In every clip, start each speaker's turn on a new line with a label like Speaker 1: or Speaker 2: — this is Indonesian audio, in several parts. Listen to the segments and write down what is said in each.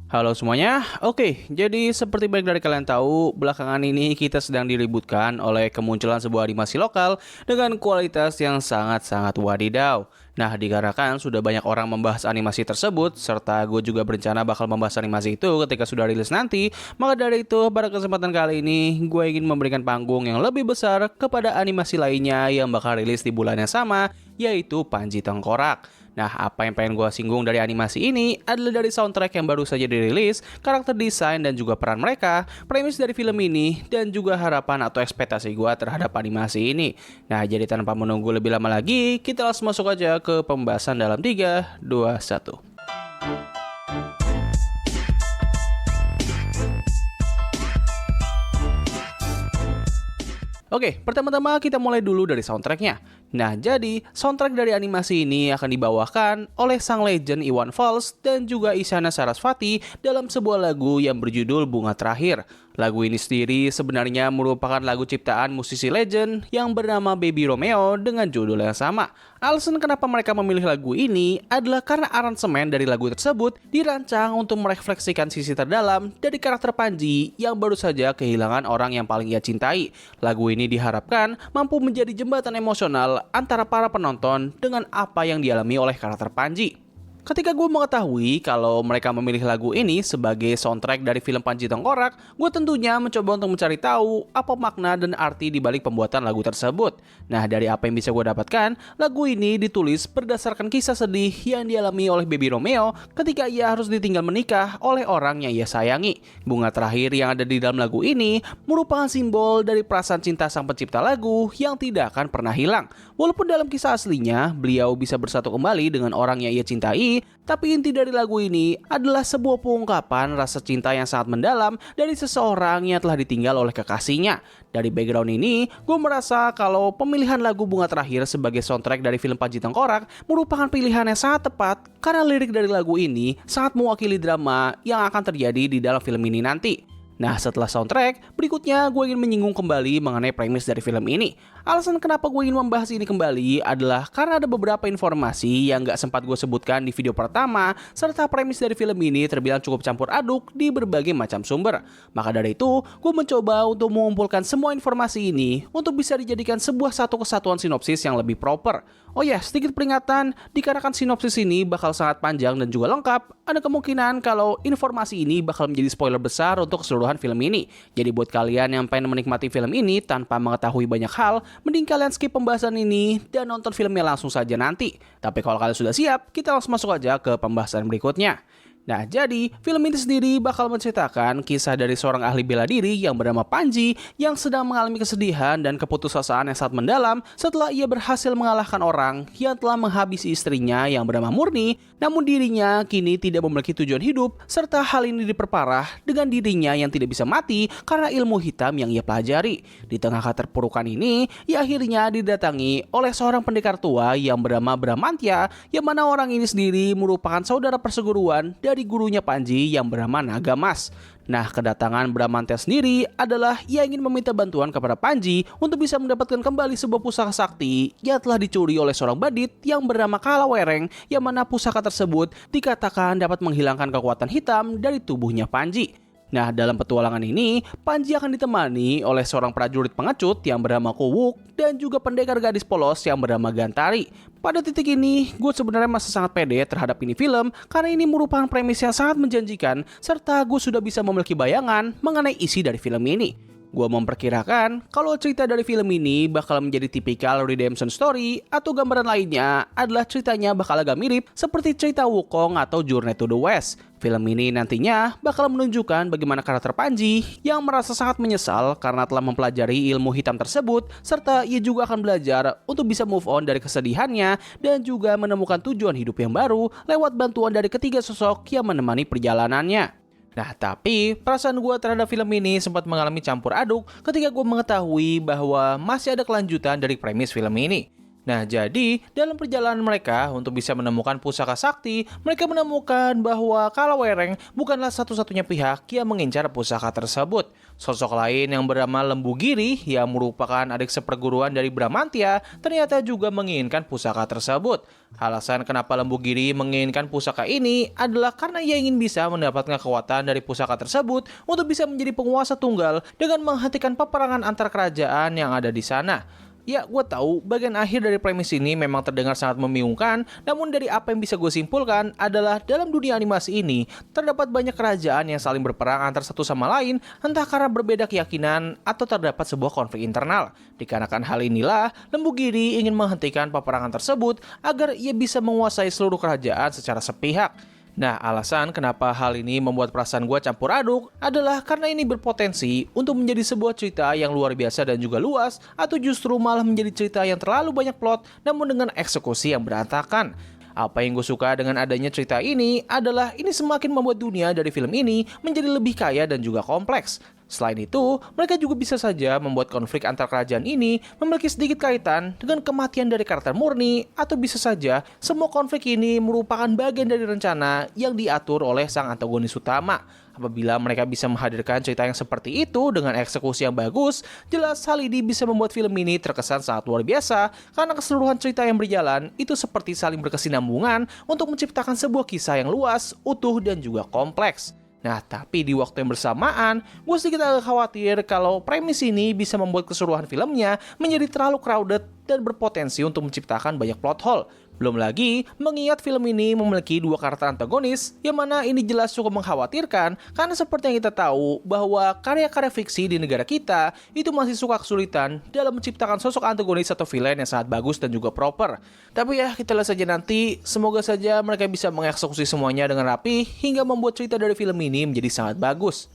Speaker 1: Halo semuanya, oke, jadi seperti banyak dari kalian tahu, belakangan ini kita sedang diributkan oleh kemunculan sebuah animasi lokal dengan kualitas yang sangat-sangat wadidaw. Nah, dikarenakan sudah banyak orang membahas animasi tersebut, serta gue juga berencana bakal membahas animasi itu ketika sudah rilis nanti, maka dari itu pada kesempatan kali ini, gue ingin memberikan panggung yang lebih besar kepada animasi lainnya yang bakal rilis di bulan yang sama, yaitu Panji Tengkorak. Nah, apa yang pengen gue singgung dari animasi ini adalah dari soundtrack yang baru saja dirilis, karakter desain dan juga peran mereka, premis dari film ini, dan juga harapan atau ekspektasi gue terhadap animasi ini. Nah, jadi tanpa menunggu lebih lama lagi, kita langsung masuk aja ke pembahasan dalam 3, 2, 1. Oke, pertama-tama kita mulai dulu dari soundtracknya. Nah, jadi soundtrack dari animasi ini akan dibawakan oleh sang legend Iwan Fals dan juga Isyana Sarasvati dalam sebuah lagu yang berjudul Bunga Terakhir. Lagu ini sendiri sebenarnya merupakan lagu ciptaan musisi legend yang bernama Baby Romeo dengan judul yang sama. Alasan kenapa mereka memilih lagu ini adalah karena aransemen dari lagu tersebut dirancang untuk merefleksikan sisi terdalam dari karakter Panji yang baru saja kehilangan orang yang paling ia cintai. Lagu ini diharapkan mampu menjadi jembatan emosional antara para penonton dengan apa yang dialami oleh karakter Panji. Ketika gue mengetahui kalau mereka memilih lagu ini sebagai soundtrack dari film Panji Tengkorak, gue tentunya mencoba untuk mencari tahu apa makna dan arti di balik pembuatan lagu tersebut. Nah, dari apa yang bisa gue dapatkan, lagu ini ditulis berdasarkan kisah sedih yang dialami oleh Baby Romeo ketika ia harus ditinggal menikah oleh orang yang ia sayangi. Bunga terakhir yang ada di dalam lagu ini merupakan simbol dari perasaan cinta sang pencipta lagu yang tidak akan pernah hilang. Walaupun dalam kisah aslinya, beliau bisa bersatu kembali dengan orang yang ia cintai, tapi inti dari lagu ini adalah sebuah pengungkapan rasa cinta yang sangat mendalam dari seseorang yang telah ditinggal oleh kekasihnya. Dari background ini, gue merasa kalau pemilihan lagu Bunga Terakhir sebagai soundtrack dari film Panji Tengkorak merupakan pilihan yang sangat tepat karena lirik dari lagu ini sangat mewakili drama yang akan terjadi di dalam film ini nanti. Nah, setelah soundtrack, berikutnya gue ingin menyinggung kembali mengenai premis dari film ini. Alasan kenapa gue ingin membahas ini kembali adalah karena ada beberapa informasi yang gak sempat gue sebutkan di video pertama, serta premis dari film ini terbilang cukup campur aduk di berbagai macam sumber. Maka dari itu, gue mencoba untuk mengumpulkan semua informasi ini untuk bisa dijadikan sebuah satu kesatuan sinopsis yang lebih proper. Oh ya, sedikit peringatan, dikarenakan sinopsis ini bakal sangat panjang dan juga lengkap, ada kemungkinan kalau informasi ini bakal menjadi spoiler besar untuk keseluruhan film ini. Jadi buat kalian yang pengen menikmati film ini tanpa mengetahui banyak hal, mending kalian skip pembahasan ini dan nonton filmnya langsung saja nanti. Tapi kalau kalian sudah siap, kita langsung masuk aja ke pembahasan berikutnya. Nah, jadi film ini sendiri bakal menceritakan kisah dari seorang ahli bela diri yang bernama Panji yang sedang mengalami kesedihan dan keputusasaan yang sangat mendalam setelah ia berhasil mengalahkan orang yang telah menghabisi istrinya yang bernama Murni, namun dirinya kini tidak memiliki tujuan hidup serta hal ini diperparah dengan dirinya yang tidak bisa mati karena ilmu hitam yang ia pelajari. Di tengah keterpurukan ini, ia akhirnya didatangi oleh seorang pendekar tua yang bernama Bramantya, yang mana orang ini sendiri merupakan saudara perseguruan dari gurunya Panji yang bernama Nagamas. Nah, kedatangan Bramantya sendiri adalah ia ingin meminta bantuan kepada Panji untuk bisa mendapatkan kembali sebuah pusaka sakti yang telah dicuri oleh seorang bandit yang bernama Kalawereng, yang mana pusaka tersebut dikatakan dapat menghilangkan kekuatan hitam dari tubuhnya Panji. Nah, dalam petualangan ini, Panji akan ditemani oleh seorang prajurit pengecut yang bernama Kuwuk dan juga pendekar gadis polos yang bernama Gantari. Pada titik ini, gue sebenarnya masih sangat pede terhadap ini film karena ini merupakan premis yang sangat menjanjikan serta gue sudah bisa memiliki bayangan mengenai isi dari film ini. Gue memperkirakan kalau cerita dari film ini bakal menjadi tipikal redemption story atau gambaran lainnya adalah ceritanya bakal agak mirip seperti cerita Wukong atau Journey to the West. Film ini nantinya bakal menunjukkan bagaimana karakter Panji yang merasa sangat menyesal karena telah mempelajari ilmu hitam tersebut, serta ia juga akan belajar untuk bisa move on dari kesedihannya dan juga menemukan tujuan hidup yang baru lewat bantuan dari ketiga sosok yang menemani perjalanannya. Nah, tapi perasaan gue terhadap film ini sempat mengalami campur aduk ketika gue mengetahui bahwa masih ada kelanjutan dari premis film ini. Nah, jadi dalam perjalanan mereka untuk bisa menemukan pusaka sakti, mereka menemukan bahwa Kalawering bukanlah satu-satunya pihak yang mengincar pusaka tersebut. Sosok lain yang bernama Lembu Giri yang merupakan adik seperguruan dari Bramantya ternyata juga menginginkan pusaka tersebut. Alasan kenapa Lembu Giri menginginkan pusaka ini adalah karena ia ingin bisa mendapatkan kekuatan dari pusaka tersebut untuk bisa menjadi penguasa tunggal dengan menghentikan peperangan antar kerajaan yang ada di sana. Ya, gue tahu bagian akhir dari premis ini memang terdengar sangat membingungkan, namun dari apa yang bisa gue simpulkan adalah dalam dunia animasi ini, terdapat banyak kerajaan yang saling berperang antar satu sama lain, entah karena berbeda keyakinan atau terdapat sebuah konflik internal. Dikarenakan hal inilah, Lembu Giri ingin menghentikan peperangan tersebut agar ia bisa menguasai seluruh kerajaan secara sepihak. Nah, alasan kenapa hal ini membuat perasaan gue campur aduk adalah karena ini berpotensi untuk menjadi sebuah cerita yang luar biasa dan juga luas, atau justru malah menjadi cerita yang terlalu banyak plot namun dengan eksekusi yang berantakan. Apa yang gue suka dengan adanya cerita ini adalah ini semakin membuat dunia dari film ini menjadi lebih kaya dan juga kompleks. Selain itu, mereka juga bisa saja membuat konflik antar kerajaan ini memiliki sedikit kaitan dengan kematian dari karakter murni, atau bisa saja semua konflik ini merupakan bagian dari rencana yang diatur oleh sang antagonis utama. Apabila mereka bisa menghadirkan cerita yang seperti itu dengan eksekusi yang bagus, jelas hal ini bisa membuat film ini terkesan sangat luar biasa karena keseluruhan cerita yang berjalan itu seperti saling berkesinambungan untuk menciptakan sebuah kisah yang luas, utuh, dan juga kompleks. Nah, tapi di waktu yang bersamaan, gue sedikit agak khawatir kalau premis ini bisa membuat keseluruhan filmnya menjadi terlalu crowded dan berpotensi untuk menciptakan banyak plot hole. Belum lagi, mengingat film ini memiliki dua karakter antagonis, yang mana ini jelas cukup mengkhawatirkan karena seperti yang kita tahu bahwa karya-karya fiksi di negara kita itu masih suka kesulitan dalam menciptakan sosok antagonis atau villain yang sangat bagus dan juga proper. Tapi ya, kita lihat saja nanti, semoga saja mereka bisa mengeksekusi semuanya dengan rapi hingga membuat cerita dari film ini menjadi sangat bagus.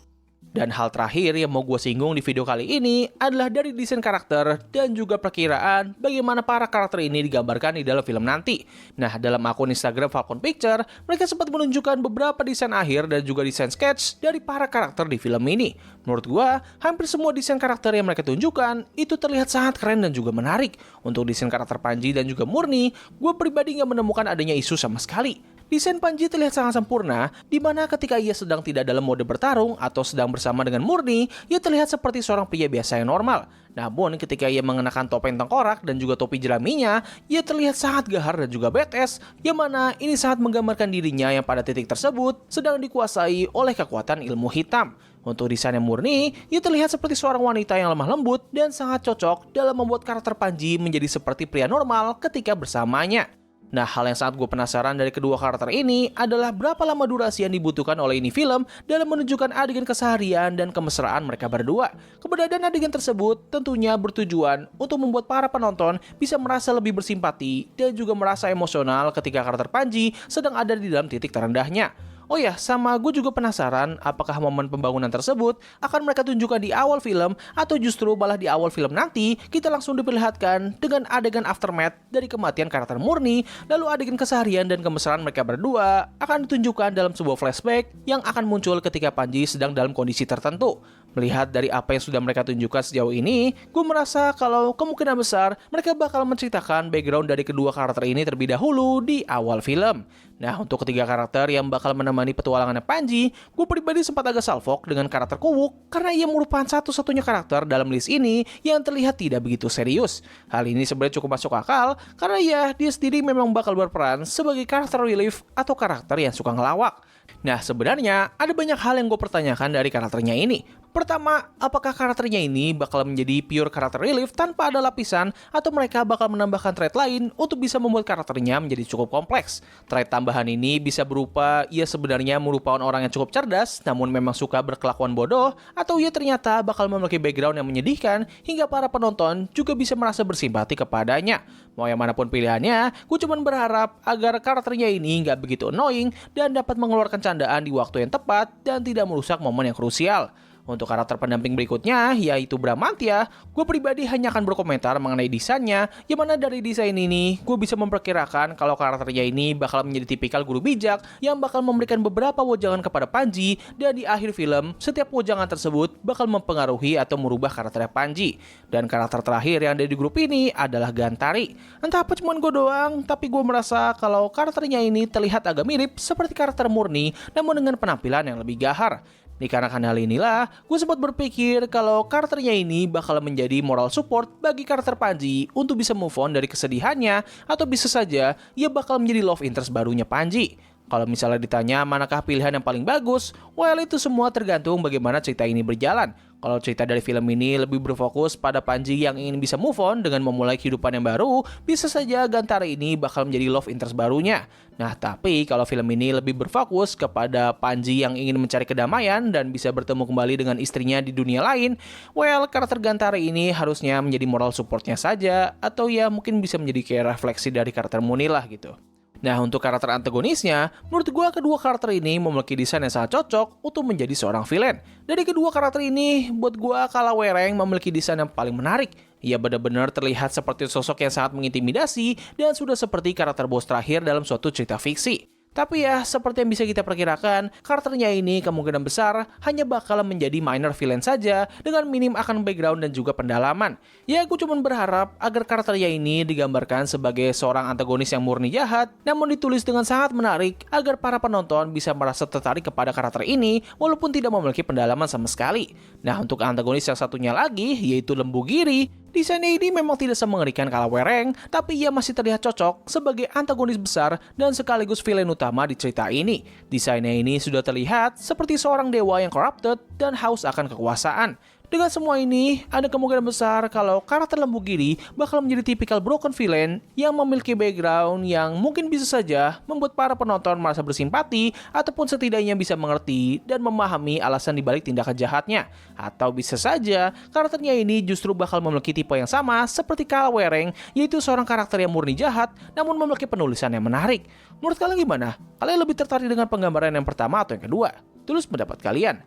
Speaker 1: Dan hal terakhir yang mau gue singgung di video kali ini adalah dari desain karakter dan juga perkiraan bagaimana para karakter ini digambarkan di dalam film nanti. Nah, dalam akun Instagram Falcon Picture, mereka sempat menunjukkan beberapa desain akhir dan juga desain sketch dari para karakter di film ini. Menurut gue, hampir semua desain karakter yang mereka tunjukkan itu terlihat sangat keren dan juga menarik. Untuk desain karakter Panji dan juga Murni, gue pribadi nggak menemukan adanya isu sama sekali. Desain Panji terlihat sangat sempurna, di mana ketika ia sedang tidak dalam mode bertarung atau sedang bersama dengan Murni, ia terlihat seperti seorang pria biasa yang normal. Namun ketika ia mengenakan topeng tengkorak dan juga topi jeraminya, ia terlihat sangat gahar dan juga badass, yang mana ini sangat menggambarkan dirinya yang pada titik tersebut sedang dikuasai oleh kekuatan ilmu hitam. Untuk desain yang Murni, ia terlihat seperti seorang wanita yang lemah lembut dan sangat cocok dalam membuat karakter Panji menjadi seperti pria normal ketika bersamanya. Nah, hal yang sangat gue penasaran dari kedua karakter ini adalah berapa lama durasi yang dibutuhkan oleh ini film dalam menunjukkan adegan keseharian dan kemesraan mereka berdua. Keberadaan adegan tersebut tentunya bertujuan untuk membuat para penonton bisa merasa lebih bersimpati dan juga merasa emosional ketika karakter Panji sedang ada di dalam titik terendahnya. Oh ya, sama gue juga penasaran apakah momen pembangunan tersebut akan mereka tunjukkan di awal film atau justru malah di awal film nanti kita langsung diperlihatkan dengan adegan aftermath dari kematian karakter Murni, lalu adegan keseharian dan kemesraan mereka berdua akan ditunjukkan dalam sebuah flashback yang akan muncul ketika Panji sedang dalam kondisi tertentu. Melihat dari apa yang sudah mereka tunjukkan sejauh ini, gue merasa kalau kemungkinan besar mereka bakal menceritakan background dari kedua karakter ini terlebih dahulu di awal film. Nah, untuk ketiga karakter yang bakal menemani petualangannya Panji, gue pribadi sempat agak salfok dengan karakter Kuwuk karena ia merupakan satu-satunya karakter dalam list ini yang terlihat tidak begitu serius. Hal ini sebenarnya cukup masuk akal karena ya dia sendiri memang bakal berperan sebagai karakter relief atau karakter yang suka ngelawak. Nah, sebenarnya ada banyak hal yang gue pertanyakan dari karakternya ini. Pertama, apakah karakternya ini bakal menjadi pure karakter relief tanpa ada lapisan, atau mereka bakal menambahkan trait lain untuk bisa membuat karakternya menjadi cukup kompleks? Trait tambahan ini bisa berupa ia sebenarnya merupakan orang yang cukup cerdas namun memang suka berkelakuan bodoh, atau ia ternyata bakal memiliki background yang menyedihkan hingga para penonton juga bisa merasa bersimpati kepadanya. Mau yang manapun pilihannya, gue cuma berharap agar karakternya ini nggak begitu annoying dan dapat mengeluarkan candaan di waktu yang tepat dan tidak merusak momen yang krusial. Untuk karakter pendamping berikutnya, yaitu Bramantya, gue pribadi hanya akan berkomentar mengenai desainnya, yang mana dari desain ini, gue bisa memperkirakan kalau karakternya ini bakal menjadi tipikal guru bijak yang bakal memberikan beberapa wejangan kepada Panji, dan di akhir film, setiap wejangan tersebut bakal mempengaruhi atau merubah karakter Panji. Dan karakter terakhir yang ada di grup ini adalah Gantari. Entah apa cuman gue doang, tapi gue merasa kalau karakternya ini terlihat agak mirip seperti karakter murni, namun dengan penampilan yang lebih gahar. Dikarenakan hal inilah, gue sempat berpikir kalau karakternya ini bakal menjadi moral support bagi karakter Panji untuk bisa move on dari kesedihannya, atau bisa saja ia bakal menjadi love interest barunya Panji. Kalau misalnya ditanya manakah pilihan yang paling bagus, well itu semua tergantung bagaimana cerita ini berjalan. Kalau cerita dari film ini lebih berfokus pada Panji yang ingin bisa move on dengan memulai kehidupan yang baru, bisa saja Gantari ini bakal menjadi love interest barunya. Nah, tapi kalau film ini lebih berfokus kepada Panji yang ingin mencari kedamaian dan bisa bertemu kembali dengan istrinya di dunia lain, well, karakter Gantari ini harusnya menjadi moral supportnya saja, atau ya mungkin bisa menjadi kayak refleksi dari karakter Muni lah gitu. Nah, untuk karakter antagonisnya, menurut gue kedua karakter ini memiliki desain yang sangat cocok untuk menjadi seorang villain. Dari kedua karakter ini, buat gue Kala Wereng memiliki desain yang paling menarik. Ia benar-benar terlihat seperti sosok yang sangat mengintimidasi dan sudah seperti karakter bos terakhir dalam suatu cerita fiksi. Tapi ya, seperti yang bisa kita perkirakan, karakternya ini kemungkinan besar hanya bakal menjadi minor villain saja dengan minim akan background dan juga pendalaman. Ya, aku cuma berharap agar karakternya ini digambarkan sebagai seorang antagonis yang murni jahat, namun ditulis dengan sangat menarik agar para penonton bisa merasa tertarik kepada karakter ini walaupun tidak memiliki pendalaman sama sekali. Nah, untuk antagonis yang satunya lagi, yaitu Lembu Giri, desainnya ini memang tidak semengerikan Kala Wereng, tapi ia masih terlihat cocok sebagai antagonis besar dan sekaligus villain utama di cerita ini. Desainnya ini sudah terlihat seperti seorang dewa yang corrupted dan haus akan kekuasaan. Dengan semua ini, ada kemungkinan besar kalau karakter Lembu Giri bakal menjadi tipikal broken villain yang memiliki background yang mungkin bisa saja membuat para penonton merasa bersimpati ataupun setidaknya bisa mengerti dan memahami alasan dibalik tindakan jahatnya. Atau bisa saja karakternya ini justru bakal memiliki tipe yang sama seperti Kala Wereng, yaitu seorang karakter yang murni jahat namun memiliki penulisan yang menarik. Menurut kalian gimana? Kalian lebih tertarik dengan penggambaran yang pertama atau yang kedua? Tulis pendapat kalian.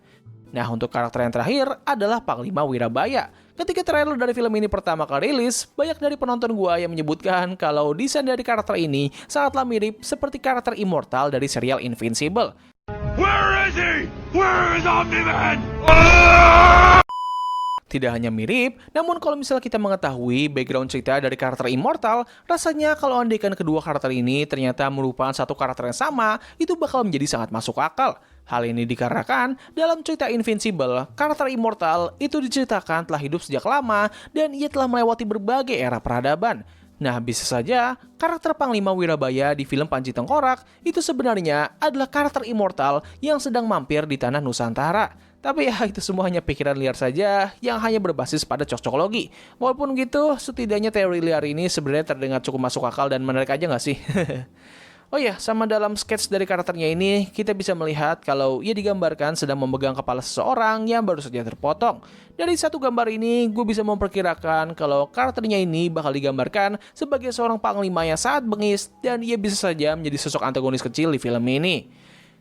Speaker 1: Nah, untuk karakter yang terakhir adalah Panglima Wirabaya. Ketika trailer dari film ini pertama kali rilis, banyak dari penonton gua yang menyebutkan kalau desain dari karakter ini sangatlah mirip seperti karakter immortal dari serial Invincible. Where is he? Where is Omni-Man? Tidak hanya mirip, namun kalau misalnya kita mengetahui background cerita dari karakter Immortal, rasanya kalau andaikan kedua karakter ini ternyata merupakan satu karakter yang sama, itu bakal menjadi sangat masuk akal. Hal ini dikarenakan dalam cerita Invincible, karakter Immortal itu diceritakan telah hidup sejak lama dan ia telah melewati berbagai era peradaban. Nah, bisa saja karakter Panglima Wirabaya di film Panji Tengkorak itu sebenarnya adalah karakter Immortal yang sedang mampir di tanah Nusantara. Tapi ya, itu semua hanya pikiran liar saja yang hanya berbasis pada cocokologi. Walaupun gitu, setidaknya teori liar ini sebenarnya terdengar cukup masuk akal dan menarik aja nggak sih? Oh ya, sama dalam sketch dari karakternya ini, kita bisa melihat kalau ia digambarkan sedang memegang kepala seseorang yang baru saja terpotong. Dari satu gambar ini, gue bisa memperkirakan kalau karakternya ini bakal digambarkan sebagai seorang panglima yang sangat bengis dan ia bisa saja menjadi sosok antagonis kecil di film ini.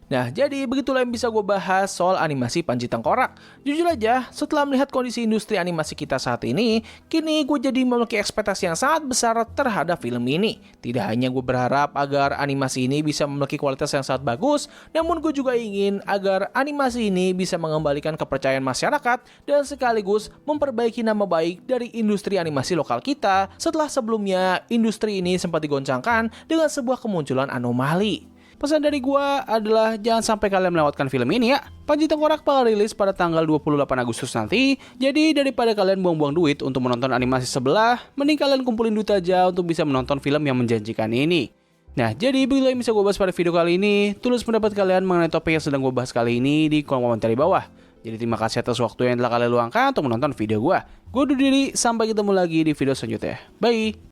Speaker 1: Nah, jadi begitulah yang bisa gue bahas soal animasi Panji Tengkorak. Jujur aja, setelah melihat kondisi industri animasi kita saat ini, kini gue jadi memiliki ekspektasi yang sangat besar terhadap film ini. Tidak hanya gue berharap agar animasi ini bisa memiliki kualitas yang sangat bagus, namun gue juga ingin agar animasi ini bisa mengembalikan kepercayaan masyarakat dan sekaligus memperbaiki nama baik dari industri animasi lokal kita setelah sebelumnya industri ini sempat digoncangkan dengan sebuah kemunculan anomali. Pesan dari gua adalah jangan sampai kalian melewatkan film ini ya. Panji Tengkorak bakal rilis pada tanggal 28 Agustus nanti. Jadi daripada kalian buang-buang duit untuk menonton animasi sebelah, mending kalian kumpulin duit aja untuk bisa menonton film yang menjanjikan ini. Nah, jadi begitulah yang bisa gue bahas pada video kali ini. Tulis pendapat kalian mengenai topik yang sedang gue bahas kali ini di kolom komentar di bawah. Jadi terima kasih atas waktu yang telah kalian luangkan untuk menonton video gue. Gue undur diri, sampai ketemu lagi di video selanjutnya. Bye!